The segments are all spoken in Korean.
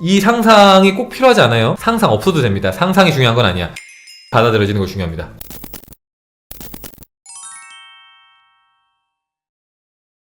이 상상이 꼭 필요하지 않아요. 상상 없어도 됩니다. 상상이 중요한 건 아니야. 받아들여지는 거 중요합니다.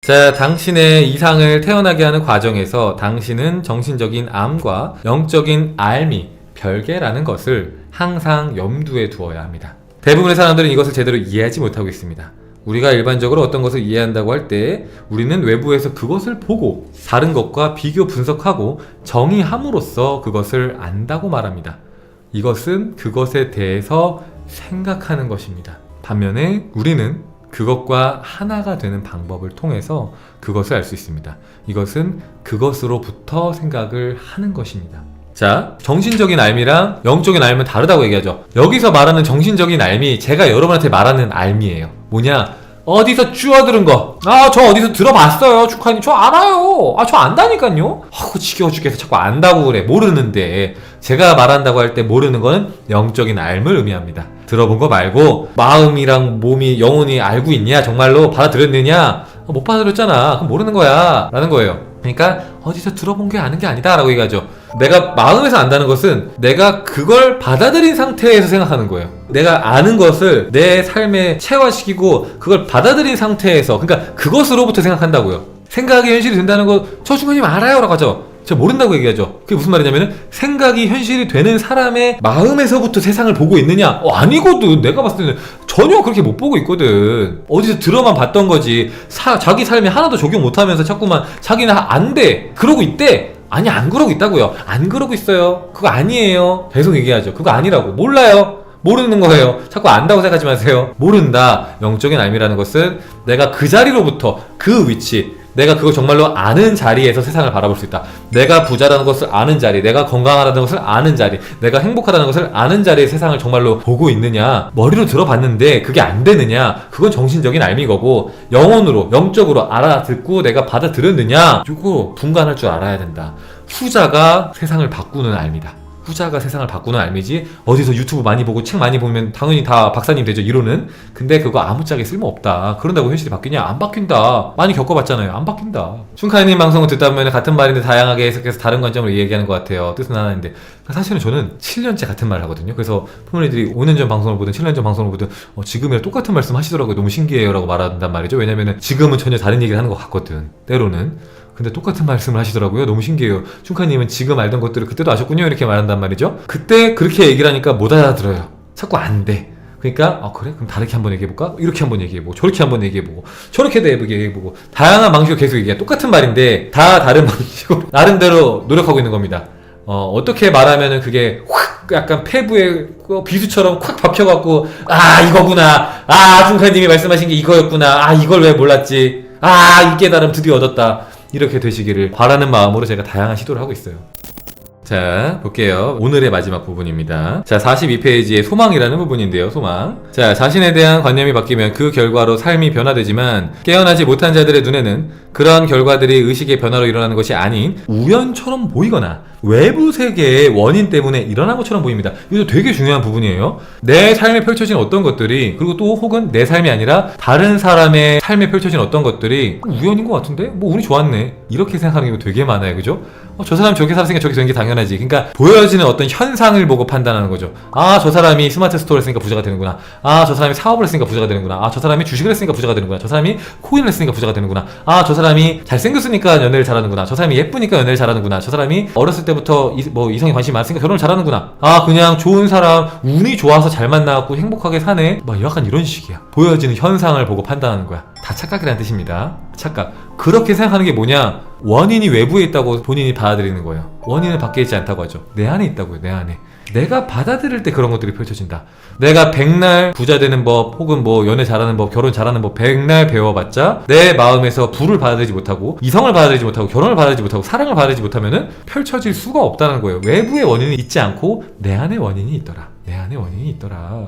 자, 당신의 이상을 태어나게 하는 과정에서 당신은 정신적인 암과 영적인 알미, 별개라는 것을 항상 염두에 두어야 합니다. 대부분의 사람들은 이것을 제대로 이해하지 못하고 있습니다. 우리가 일반적으로 어떤 것을 이해한다고 할 때 우리는 외부에서 그것을 보고 다른 것과 비교 분석하고 정의함으로써 그것을 안다고 말합니다. 이것은 그것에 대해서 생각하는 것입니다. 반면에 우리는 그것과 하나가 되는 방법을 통해서 그것을 알 수 있습니다. 이것은 그것으로부터 생각을 하는 것입니다. 자, 정신적인 알미랑 영적인 알미는 다르다고 얘기하죠. 여기서 말하는 정신적인 알미, 제가 여러분한테 말하는 알미예요. 뭐냐? 어디서 주워들은 거. 저 어디서 들어봤어요, 축하님. 저 알아요. 저 안다니까요. 지겨워 죽겠어. 자꾸 안다고 그래. 모르는데. 제가 말한다고 할 때 모르는 거는 영적인 알을 의미합니다. 들어본 거 말고 마음이랑 몸이 영혼이 알고 있냐? 정말로 받아들였느냐? 못 받아들였잖아. 그럼 모르는 거야. 라는 거예요. 그러니까 어디서 들어본 게 아는 게 아니다 라고 얘기하죠. 내가 마음에서 안다는 것은 내가 그걸 받아들인 상태에서 생각하는 거예요. 내가 아는 것을 내 삶에 체화시키고 그걸 받아들인 상태에서, 그러니까 그것으로부터 생각한다고요. 생각이 현실이 된다는 거 저 중간님 알아요 라고 하죠. 제가 모른다고 얘기하죠. 그게 무슨 말이냐면은 생각이 현실이 되는 사람의 마음에서부터 세상을 보고 있느냐? 아니거든. 내가 봤을 때는 전혀 그렇게 못 보고 있거든. 어디서 들어만 봤던 거지. 자기 삶에 하나도 적용 못하면서 자꾸만 자기는 안 돼. 그러고 있대. 아니, 안 그러고 있다고요. 안 그러고 있어요. 그거 아니에요. 계속 얘기하죠. 그거 아니라고. 몰라요. 모르는 거예요. 자꾸 안다고 생각하지 마세요. 모른다. 영적인 알미라는 것은 내가 그 자리로부터 그 위치, 내가 그걸 정말로 아는 자리에서 세상을 바라볼 수 있다. 내가 부자라는 것을 아는 자리, 내가 건강하다는 것을 아는 자리, 내가 행복하다는 것을 아는 자리에 세상을 정말로 보고 있느냐. 머리로 들어봤는데 그게 안 되느냐. 그건 정신적인 알미거고, 영혼으로, 영적으로 알아듣고 내가 받아들였느냐. 이거 분간할 줄 알아야 된다. 후자가 세상을 바꾸는 알미다. 후자가 세상을 바꾸는 알미지, 어디서 유튜브 많이 보고 책 많이 보면 당연히 다 박사님 되죠, 이론은. 근데 그거 아무짝에 쓸모없다. 그런다고 현실이 바뀌냐? 안 바뀐다. 많이 겪어봤잖아요. 안 바뀐다. 슌카이님 방송을 듣다 보면 같은 말인데 다양하게 해석해서 다른 관점으로 얘기하는 것 같아요. 뜻은 하나인데 사실은 저는 7년째 같은 말을 하거든요. 그래서 부모님들이 5년 전 방송을 보든 7년 전 방송을 보든 지금이랑 똑같은 말씀 하시더라고요. 너무 신기해요 라고 말한단 말이죠. 왜냐면은 지금은 전혀 다른 얘기를 하는 것 같거든, 때로는. 근데 똑같은 말씀을 하시더라고요. 너무 신기해요. 슌카님은 지금 알던 것들을 그때도 아셨군요, 이렇게 말한단 말이죠. 그때 그렇게 얘기를 하니까 못 알아들어요. 자꾸 안 돼. 그러니까 그래? 그럼 다르게 한번 얘기해볼까? 이렇게 한번 얘기해보고 저렇게 한번 얘기해보고 저렇게도 얘기해보고 다양한 방식으로 계속 얘기해. 똑같은 말인데 다 다른 방식으로 나름대로 노력하고 있는 겁니다. 어떻게 말하면은 그게 확 약간 폐부에 비수처럼 콱 박혀갖고 이거구나, 슌카님이 말씀하신 게 이거였구나, 이걸 왜 몰랐지, 이 깨달음 드디어 얻었다, 이렇게 되시기를 바라는 마음으로 제가 다양한 시도를 하고 있어요. 자, 볼게요. 오늘의 마지막 부분입니다. 자, 42페이지에 소망이라는 부분인데요. 소망. 자, 자신에 대한 관념이 바뀌면 그 결과로 삶이 변화되지만 깨어나지 못한 자들의 눈에는 그런 결과들이 의식의 변화로 일어나는 것이 아닌 우연처럼 보이거나 외부 세계의 원인 때문에 일어난 것처럼 보입니다. 이것도 되게 중요한 부분이에요. 내 삶에 펼쳐진 어떤 것들이, 그리고 또 혹은 내 삶이 아니라 다른 사람의 삶에 펼쳐진 어떤 것들이 우연인 것 같은데? 운이 좋았네. 이렇게 생각하는 경우 되게 많아요. 그죠? 저 사람이 저렇게 살았으니까 저렇게 되는 게 당연하지. 그러니까 보여지는 어떤 현상을 보고 판단하는 거죠. 저 사람이 스마트 스토어를 했으니까 부자가 되는구나. 저 사람이 사업을 했으니까 부자가 되는구나. 저 사람이 주식을 했으니까 부자가 되는구나. 저 사람이 코인을 했으니까 부자가 되는구나. 저 사람이 잘생겼으니까 연애를 잘하는구나. 저 사람이 예쁘니까 연애를 잘하는구나. 저 사람이 어렸을 때부터 이성에 관심이 많으니까 결혼을 잘하는구나. 그냥 좋은 사람, 운이 좋아서 잘 만나갖고 행복하게 사네. 약간 이런 식이야. 보여지는 현상을 보고 판단하는 거야. 다 착각이라는 뜻입니다. 착각. 그렇게 생각하는 게 뭐냐? 원인이 외부에 있다고 본인이 받아들이는 거예요. 원인은 밖에 있지 않다고 하죠. 내 안에 있다고요. 내 안에. 내가 받아들일 때 그런 것들이 펼쳐진다. 내가 백날 부자 되는 법, 혹은 연애 잘하는 법, 결혼 잘하는 법 백날 배워봤자 내 마음에서 부를 받아들이지 못하고, 이성을 받아들이지 못하고, 결혼을 받아들이지 못하고, 사랑을 받아들이지 못하면은 펼쳐질 수가 없다는 거예요. 외부의 원인은 있지 않고 내 안에 원인이 있더라. 내 안에 원인이 있더라.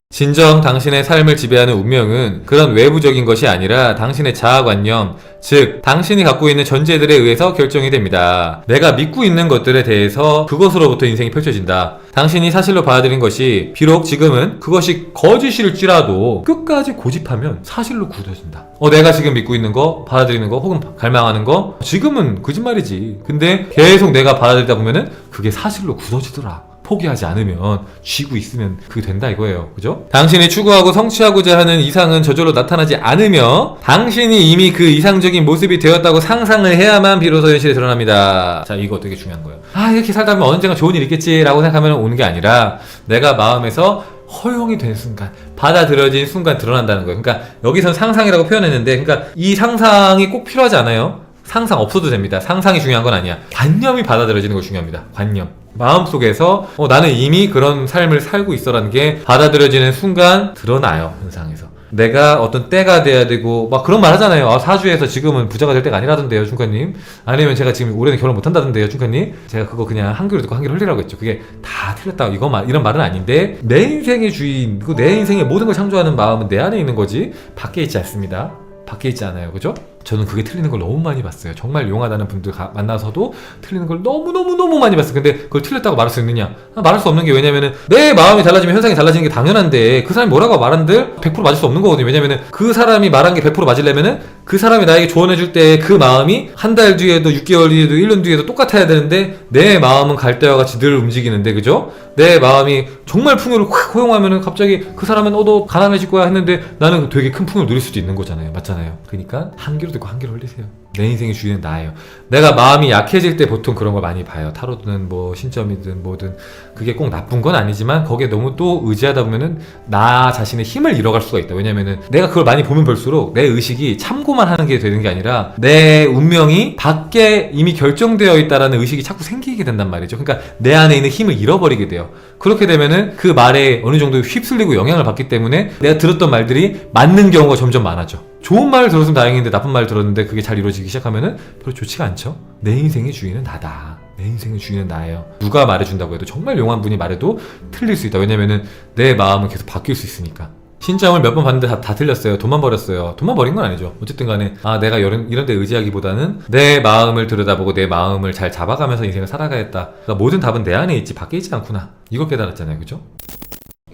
진정 당신의 삶을 지배하는 운명은 그런 외부적인 것이 아니라 당신의 자아관념, 즉 당신이 갖고 있는 전제들에 의해서 결정이 됩니다. 내가 믿고 있는 것들에 대해서 그것으로부터 인생이 펼쳐진다. 당신이 사실로 받아들인 것이 비록 지금은 그것이 거짓일지라도 끝까지 고집하면 사실로 굳어진다. 내가 지금 믿고 있는 거, 받아들이는 거, 혹은 갈망하는 거 지금은 거짓말이지. 근데 계속 내가 받아들이다 보면은 그게 사실로 굳어지더라. 포기하지 않으면, 쥐고 있으면 그게 된다 이거예요. 그죠? 당신이 추구하고 성취하고자 하는 이상은 저절로 나타나지 않으며 당신이 이미 그 이상적인 모습이 되었다고 상상을 해야만 비로소 현실에 드러납니다. 자, 이거 되게 중요한 거예요. 이렇게 살다 보면 언젠가 좋은 일 있겠지라고 생각하면 오는 게 아니라 내가 마음에서 허용이 된 순간, 받아들여진 순간 드러난다는 거예요. 그러니까 여기선 상상이라고 표현했는데, 그러니까 이 상상이 꼭 필요하지 않아요. 상상 없어도 됩니다. 상상이 중요한 건 아니야. 관념이 받아들여지는 거 중요합니다. 관념. 마음속에서 나는 이미 그런 삶을 살고 있어라는 게 받아들여지는 순간 드러나요. 현상에서. 내가 어떤 때가 돼야 되고 막 그런 말 하잖아요. 사주에서 지금은 부자가 될 때가 아니라던데요, 중카님. 아니면 제가 지금 올해는 결혼 못 한다던데요, 중카님. 제가 그거 그냥 한 귀로 듣고 한 귀로 흘리라고 했죠. 그게 다 틀렸다고 이런 말은 아닌데, 내 인생의 주인, 내 인생의 모든 걸 창조하는 마음은 내 안에 있는 거지 밖에 있지 않습니다. 밖에 있지 않아요. 그죠? 저는 그게 틀리는 걸 너무 많이 봤어요. 정말 용하다는 분들 만나서도 틀리는 걸 너무너무 많이 봤어요. 근데 그걸 틀렸다고 말할 수 있느냐? 말할 수 없는 게, 왜냐면은 내 마음이 달라지면 현상이 달라지는 게 당연한데, 그 사람이 뭐라고 말한들 100% 맞을 수 없는 거거든요. 왜냐면은 그 사람이 말한 게 100% 맞으려면은 그 사람이 나에게 조언해줄 때 그 마음이 한 달 뒤에도 6개월 뒤에도 1년 뒤에도 똑같아야 되는데, 내 마음은 갈대와 같이 늘 움직이는데, 그죠? 내 마음이 정말 풍요를 확 허용하면은 갑자기 그 사람은 너 가난해질 거야 했는데 나는 되게 큰 풍요를 누릴 수도 있는 거잖아요. 맞잖아요. 그러니까 한 귀로 듣고 한 귀로 흘리세요. 내 인생의 주인은 나예요. 내가 마음이 약해질 때 보통 그런 걸 많이 봐요. 타로든 뭐 신점이든 뭐든. 그게 꼭 나쁜 건 아니지만 거기에 너무 또 의지하다 보면은 나 자신의 힘을 잃어갈 수가 있다. 왜냐면은 내가 그걸 많이 보면 볼수록 내 의식이 참고만 하는 게 되는 게 아니라 내 운명이 밖에 이미 결정되어 있다라는 의식이 자꾸 생기게 된단 말이죠. 그러니까 내 안에 있는 힘을 잃어버리게 돼요. 그렇게 되면은 그 말에 어느 정도 휩쓸리고 영향을 받기 때문에 내가 들었던 말들이 맞는 경우가 점점 많아져. 좋은 말을 들었으면 다행인데 나쁜 말을 들었는데 그게 잘 이루어지기 시작하면은 별로 좋지가 않죠. 내 인생의 주인은 나다. 내 인생의 주인은 나예요. 누가 말해준다고 해도, 정말 용한 분이 말해도 틀릴 수 있다. 왜냐면은 내 마음은 계속 바뀔 수 있으니까. 신점을 몇 번 봤는데 다 틀렸어요. 돈만 버렸어요. 돈만 버린 건 아니죠. 어쨌든 간에 내가 이런 데 의지하기보다는 내 마음을 들여다보고 내 마음을 잘 잡아가면서 인생을 살아가겠다. 그러니까 모든 답은 내 안에 있지 밖에 있지 않구나. 이걸 깨달았잖아요. 그죠?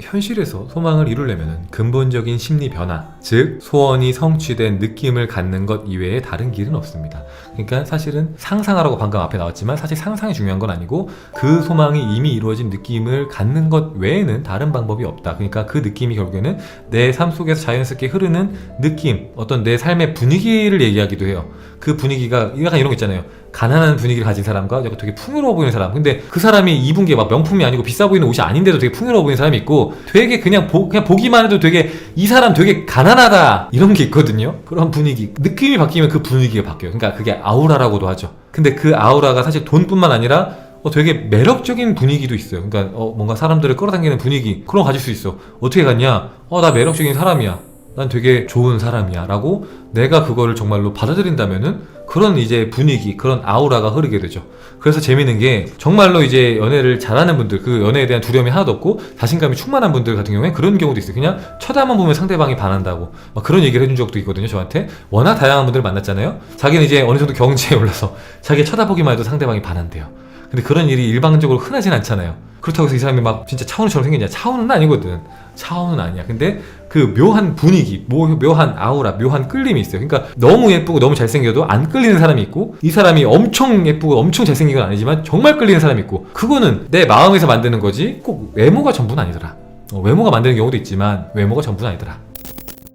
현실에서 소망을 이루려면 근본적인 심리 변화, 즉 소원이 성취된 느낌을 갖는 것 이외에 다른 길은 없습니다. 그러니까 사실은 상상하라고 방금 앞에 나왔지만 사실 상상이 중요한 건 아니고 그 소망이 이미 이루어진 느낌을 갖는 것 외에는 다른 방법이 없다. 그러니까 그 느낌이 결국에는 내 삶 속에서 자연스럽게 흐르는 느낌, 어떤 내 삶의 분위기를 얘기하기도 해요. 그 분위기가 약간 이런 거 있잖아요. 가난한 분위기를 가진 사람과 되게 풍요로워 보이는 사람. 근데 그 사람이 입은 게 막 명품이 아니고 비싸 보이는 옷이 아닌데도 되게 풍요로워 보이는 사람이 있고, 되게 그냥 보기만 해도 되게 이 사람 되게 가난하다 이런 게 있거든요. 그런 분위기, 느낌이 바뀌면 그 분위기가 바뀌어요. 그러니까 그게 아우라라고도 하죠. 근데 그 아우라가 사실 돈뿐만 아니라 되게 매력적인 분위기도 있어요. 그러니까 뭔가 사람들을 끌어당기는 분위기, 그런 거 가질 수 있어. 어떻게 갔냐? 나 매력적인 사람이야. 난 되게 좋은 사람이야 라고 내가 그거를 정말로 받아들인다면은 그런 이제 분위기, 그런 아우라가 흐르게 되죠. 그래서 재밌는 게, 정말로 이제 연애를 잘하는 분들, 그 연애에 대한 두려움이 하나도 없고 자신감이 충만한 분들 같은 경우에 그런 경우도 있어요. 그냥 쳐다만 보면 상대방이 반한다고 막 그런 얘기를 해준 적도 있거든요. 저한테. 워낙 다양한 분들을 만났잖아요. 자기는 이제 어느 정도 경지에 올라서 자기 쳐다보기만 해도 상대방이 반한대요. 근데 그런 일이 일방적으로 흔하진 않잖아요. 그렇다고 해서 이 사람이 막 진짜 차은우처럼 생겼냐? 차은우는 아니거든. 차은우는 아니야. 근데 그 묘한 분위기, 묘한 아우라, 묘한 끌림이 있어요. 그러니까 너무 예쁘고 너무 잘생겨도 안 끌리는 사람이 있고, 이 사람이 엄청 예쁘고 엄청 잘생긴 건 아니지만 정말 끌리는 사람이 있고, 그거는 내 마음에서 만드는 거지 꼭 외모가 전부는 아니더라. 외모가 만드는 경우도 있지만 외모가 전부는 아니더라.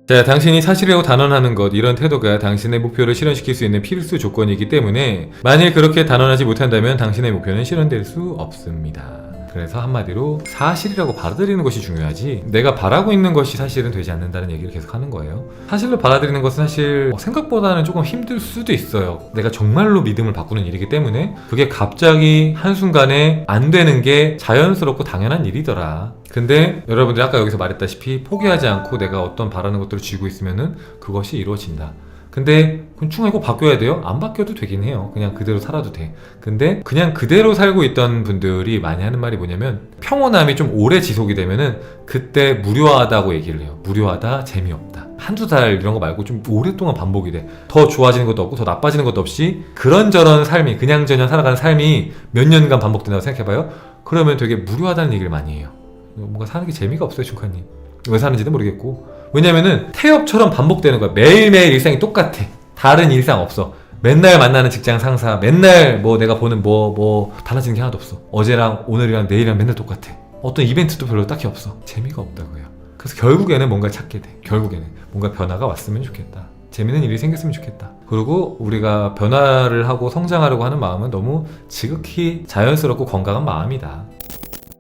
자, 당신이 사실이라고 단언하는 것, 이런 태도가 당신의 목표를 실현시킬 수 있는 필수 조건이기 때문에 만일 그렇게 단언하지 못한다면 당신의 목표는 실현될 수 없습니다. 그래서 한마디로 사실이라고 받아들이는 것이 중요하지, 내가 바라고 있는 것이 사실은 되지 않는다는 얘기를 계속 하는 거예요. 사실로 받아들이는 것은 사실 생각보다는 조금 힘들 수도 있어요. 내가 정말로 믿음을 바꾸는 일이기 때문에 그게 갑자기 한순간에 안 되는 게 자연스럽고 당연한 일이더라. 근데 여러분들이 아까 여기서 말했다시피 포기하지 않고 내가 어떤 바라는 것들을 쥐고 있으면은 그것이 이루어진다. 근데 곤충아 이거 바뀌어야 돼요? 안 바뀌어도 되긴 해요. 그냥 그대로 살아도 돼. 근데 그냥 그대로 살고 있던 분들이 많이 하는 말이 뭐냐면 평온함이 좀 오래 지속이 되면은 그때 무료하다고 얘기를 해요. 무료하다, 재미없다. 한두 달 이런 거 말고 좀 오랫동안 반복이 돼. 더 좋아지는 것도 없고 더 나빠지는 것도 없이 그런저런 삶이 그냥저냥 살아가는 삶이 몇 년간 반복된다고 생각해봐요. 그러면 되게 무료하다는 얘기를 많이 해요. 뭔가 사는 게 재미가 없어요, 중카님. 왜 사는지도 모르겠고. 왜냐면은 태엽처럼 반복되는 거야. 매일매일 일상이 똑같아. 다른 일상 없어. 맨날 만나는 직장 상사, 맨날 뭐 내가 보는 뭐 달라지는 게 하나도 없어. 어제랑 오늘이랑 내일이랑 맨날 똑같아. 어떤 이벤트도 별로 딱히 없어. 재미가 없다고요. 그래서 결국에는 뭔가 찾게 돼. 결국에는 뭔가 변화가 왔으면 좋겠다. 재밌는 일이 생겼으면 좋겠다. 그리고 우리가 변화를 하고 성장하려고 하는 마음은 너무 지극히 자연스럽고 건강한 마음이다.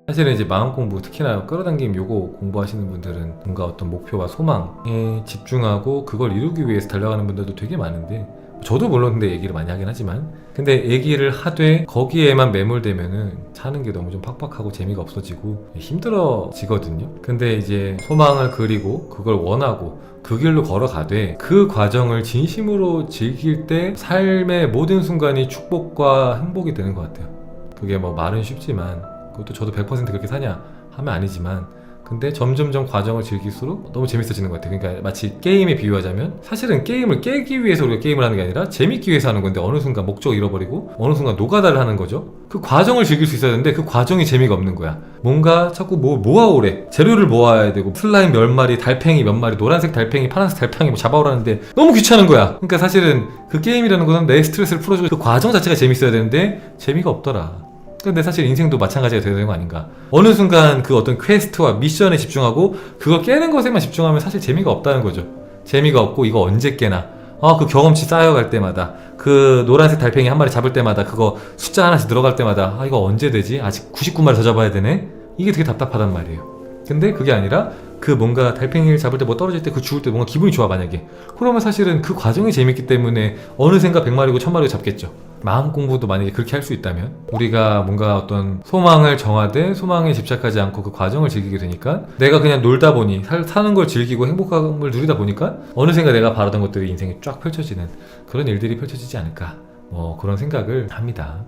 사실은 이제 마음 공부, 특히나 끌어당김 요거 공부하시는 분들은 뭔가 어떤 목표와 소망에 집중하고 그걸 이루기 위해서 달려가는 분들도 되게 많은데, 저도 물론 근데 얘기를 많이 하긴 하지만, 근데 얘기를 하되 거기에만 매몰되면은 사는 게 너무 좀 팍팍하고 재미가 없어지고 힘들어지거든요. 근데 이제 소망을 그리고 그걸 원하고 그 길로 걸어가되 그 과정을 진심으로 즐길 때 삶의 모든 순간이 축복과 행복이 되는 것 같아요. 그게 뭐 말은 쉽지만, 그것도 저도 100% 그렇게 사냐 하면 아니지만, 근데 점점점 과정을 즐길수록 너무 재밌어지는 것 같아요. 그러니까 마치 게임에 비유하자면 사실은 게임을 깨기 위해서 우리가 게임을 하는 게 아니라 재밌기 위해서 하는 건데, 어느 순간 목적을 잃어버리고 어느 순간 노가다를 하는 거죠. 그 과정을 즐길 수 있어야 되는데 그 과정이 재미가 없는 거야. 뭔가 자꾸 뭐 모아오래. 재료를 모아야 되고 슬라임 몇 마리, 달팽이 몇 마리, 노란색 달팽이, 파란색 달팽이 뭐 잡아오라는데 너무 귀찮은 거야. 그러니까 사실은 그 게임이라는 거는 내 스트레스를 풀어주고 그 과정 자체가 재밌어야 되는데 재미가 없더라. 근데 사실 인생도 마찬가지가 되야 되는 거 아닌가. 어느 순간 그 어떤 퀘스트와 미션에 집중하고 그걸 깨는 것에만 집중하면 사실 재미가 없다는 거죠. 재미가 없고 이거 언제 깨나, 그 경험치 쌓여갈 때마다, 그 노란색 달팽이 한 마리 잡을 때마다, 그거 숫자 하나씩 들어갈 때마다 이거 언제 되지? 아직 99마리 더 잡아야 되네? 이게 되게 답답하단 말이에요. 근데 그게 아니라 그 뭔가 달팽이를 잡을 때 뭐 떨어질 때 그 죽을 때 뭔가 기분이 좋아 만약에, 그러면 사실은 그 과정이 재밌기 때문에 어느샌가 100마리고 1000마리고 잡겠죠. 마음 공부도 만약에 그렇게 할 수 있다면, 우리가 뭔가 어떤 소망을 정하되 소망에 집착하지 않고 그 과정을 즐기게 되니까, 내가 그냥 놀다 보니 사는 걸 즐기고 행복함을 누리다 보니까 어느샌가 내가 바라던 것들이 인생에 쫙 펼쳐지는 그런 일들이 펼쳐지지 않을까, 그런 생각을 합니다.